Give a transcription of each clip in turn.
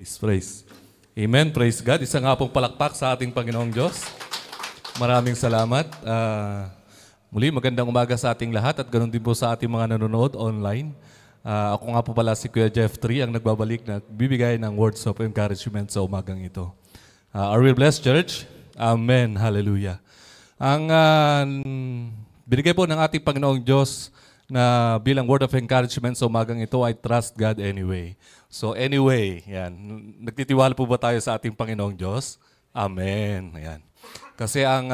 is praise. Amen. Praise God. Isa nga pong palakpak sa ating Panginoong Diyos. Maraming salamat. Muli, magandang umaga sa ating lahat at ganoon din po sa ating mga nanonood online. Ako nga po pala si Kuya Jeff Tree, ang nagbabalik na bibigay ng words of encouragement sa umagang ito. Are we blessed, church? Amen. Hallelujah. Ang binigay po ng ating Panginoong Diyos na bilang word of encouragement sa umagang ito ay trust God anyway. So anyway, yan. Nagtitiwala po ba tayo sa ating Panginoong Diyos? Amen. Yan. Kasi ang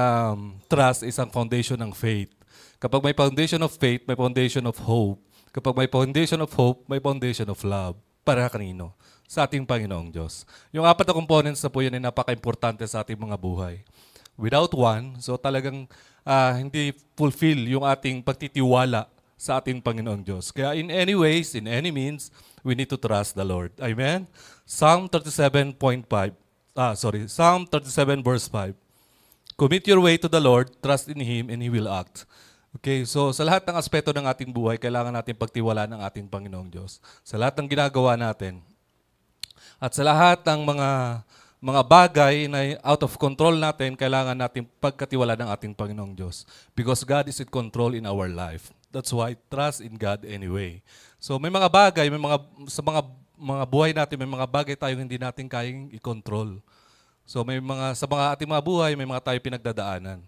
trust is ang foundation ng faith. Kapag may foundation of faith, may foundation of hope. Kapag may foundation of hope, may foundation of love. Para kanino? Sa ating Panginoong Diyos. Yung apat na components na po yan ay napaka-importante sa ating mga buhay. Without one, so talagang hindi fulfill yung ating pagtitiwala sa ating Panginoong Diyos. Kaya in any ways, in any means, we need to trust the Lord. Amen? Psalm 37 verse 5. Commit your way to the Lord, trust in Him, and He will act. Okay, so sa lahat ng aspeto ng ating buhay, kailangan natin pagtiwalaan ng ating Panginoong Diyos. Sa lahat ng ginagawa natin. At sa lahat ng mga bagay na out of control natin, kailangan natin pagkatiwalaan ng ating Panginoong Diyos. Because God is in control in our life. That's why trust in God anyway. So may mga bagay, sa mga buhay natin, may mga bagay tayong hindi natin kayang i-control. So may sa ating mga buhay, may mga tayo pinagdadaanan.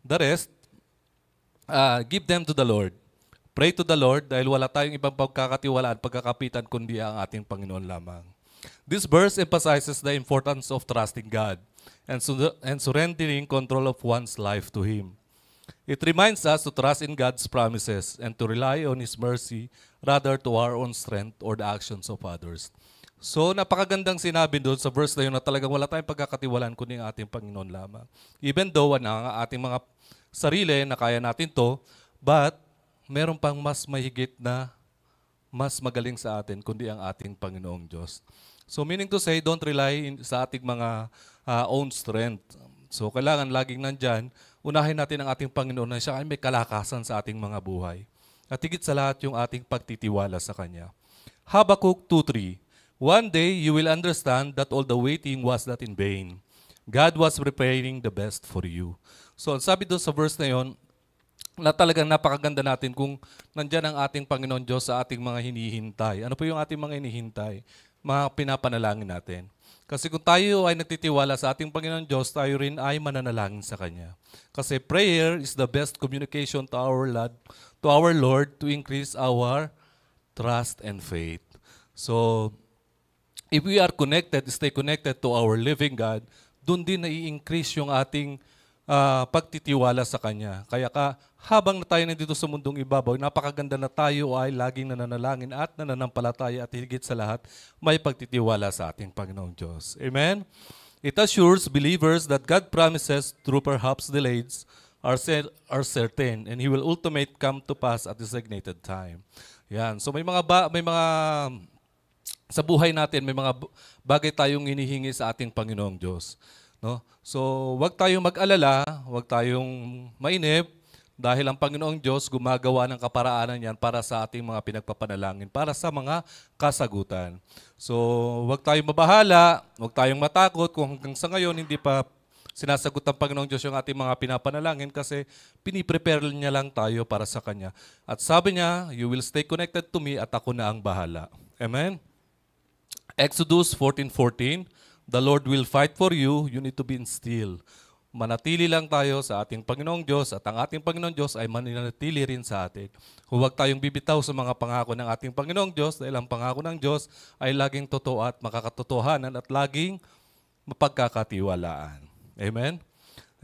The rest, give them to the Lord. Pray to the Lord dahil wala tayong ibang pagkakatiwalaan, pagkakapitan kundi ang ating Panginoon lamang. This verse emphasizes the importance of trusting God and surrendering control of one's life to Him. It reminds us to trust in God's promises and to rely on His mercy rather to our own strength or the actions of others. So napakagandang sinabi doon sa verse na yun na talagang wala tayong pagkakatiwalaan kundi ang ating Panginoon lamang. Even though ang ating mga sarili na kaya natin to, but meron pang mas mahigit na mas magaling sa atin kundi ang ating Panginoong Diyos. So meaning to say, don't rely sa ating mga own strength. So kailangan laging nandyan, unahin natin ang ating Panginoon na siya ay may kalakasan sa ating mga buhay. At higit sa lahat yung ating pagtitiwala sa Kanya. Habakkuk 2:3. One day you will understand that all the waiting was not in vain. God was preparing the best for you. So sabi doon sa verse na yon, na talagang napakaganda natin kung nandyan ang ating Panginoon Diyos sa ating mga hinihintay. Ano po yung ating mga hinihintay? Mga pinapanalangin natin. Kasi kung tayo ay nagtitiwala sa ating Panginoon Diyos, tayo rin ay mananalangin sa Kanya. Kasi prayer is the best communication to our Lord to increase our trust and faith. So, if we are connected, stay connected to our living God, doon din na-i-increase yung ating pagtitiwala sa Kanya. Kaya habang na tayo nandito sa mundong ibabaw, napakaganda na tayo ay laging nananalangin at nananampalataya at higit sa lahat, may pagtitiwala sa ating Panginoong Diyos. Amen? It assures believers that God promises, through perhaps delays, are certain and He will ultimately come to pass at designated time. Yan. So may mga sa buhay natin, may mga bagay tayong hinihingi sa ating Panginoong Diyos. No? So, wag tayong mag-alala, wag tayong mainip, dahil ang Panginoong Diyos gumagawa ng kaparaanan yan para sa ating mga pinagpapanalangin, para sa mga kasagutan. So, wag tayong mabahala, wag tayong matakot kung hanggang sa ngayon hindi pa sinasagot ng Panginoong Diyos yung ating mga pinapanalangin kasi piniprepare niya lang tayo para sa Kanya. At sabi niya, you will stay connected to me at ako na ang bahala. Amen? Exodus 14:14, the Lord will fight for you, you need to be still. Manatili lang tayo sa ating Panginoong Diyos at ang ating Panginoong Diyos ay mananatili rin sa atin. Huwag tayong bibitaw sa mga pangako ng ating Panginoong Diyos dahil ang pangako ng Diyos ay laging totoo at makakatotohanan at laging mapagkakatiwalaan. Amen?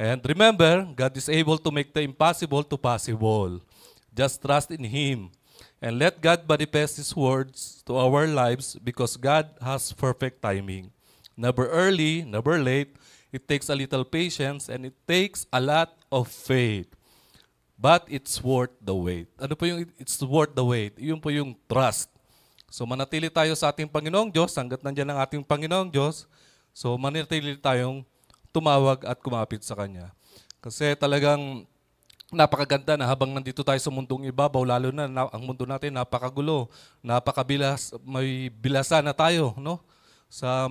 And remember, God is able to make the impossible to possible. Just trust in Him. And let God manifest His words to our lives because God has perfect timing. Never early, never late. It takes a little patience and it takes a lot of faith. But it's worth the wait. Ano po yung it's worth the wait? Yun po yung trust. So manatili tayo sa ating Panginoong Diyos hanggat nandiyan ang ating Panginoong Diyos. So manatili tayong tumawag at kumapit sa Kanya. Kasi talagang napakaganda na habang nandito tayo sa mundong ibabaw, lalo na ang mundo natin napakagulo, napakabilas, may bilasan na tayo, no? sa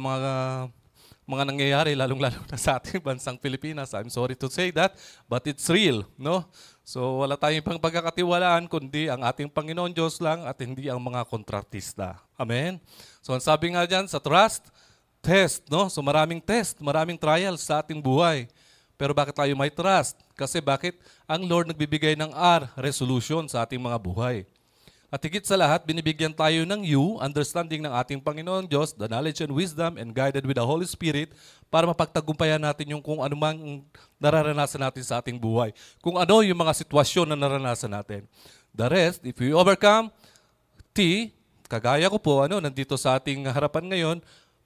mga nangyayari, lalong-lalo na sa ating bansang Pilipinas. I'm sorry to say that, but it's real, no? So wala tayong pang pagkakatiwalaan kundi ang ating Panginoon Diyos lang at hindi ang mga kontratista. Amen? So ang sabi nga dyan sa trust, test, no? So maraming test, maraming trials sa ating buhay. Pero bakit tayo may trust? Kasi bakit ang Lord nagbibigay ng R, resolution sa ating mga buhay. At higit sa lahat, binibigyan tayo ng U, understanding ng ating Panginoon Diyos, the knowledge and wisdom, and guided with the Holy Spirit para mapagtagumpayan natin yung kung anumang nararanasan natin sa ating buhay. Kung ano yung mga sitwasyon na naranasan natin. The rest, if we overcome, T, kagaya ko po, nandito sa ating harapan ngayon,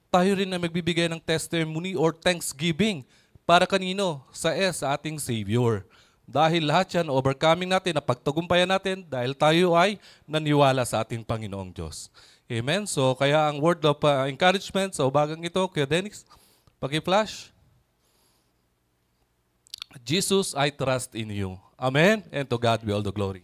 tayo rin na magbibigay ng testimony or thanksgiving para kanino? Sa S, sa ating Savior. Dahil lahat yan, overcoming natin, napagtagumpayan natin dahil tayo ay naniwala sa ating Panginoong Diyos. Amen? So, kaya ang word of encouragement sa ubagang ito, Kuya Dennis, pag-i-flash. Jesus, I trust in you. Amen? And to God be all the glory.